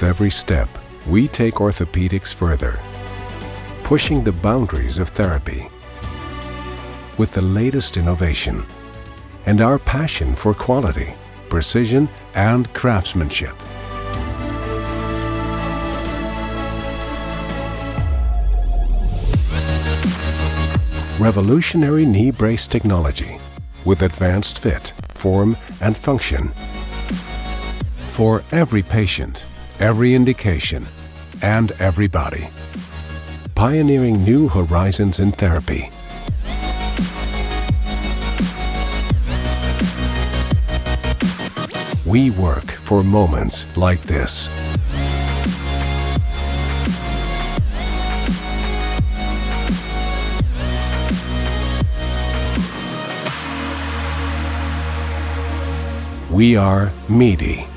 With every step, we take orthopedics further, pushing the boundaries of therapy with the latest innovation and our passion for quality, precision, and craftsmanship. Revolutionary knee brace technology with advanced fit, form, and function for every patient, every indication, and every body. Pioneering new horizons in therapy. We work for moments like this. We are medi.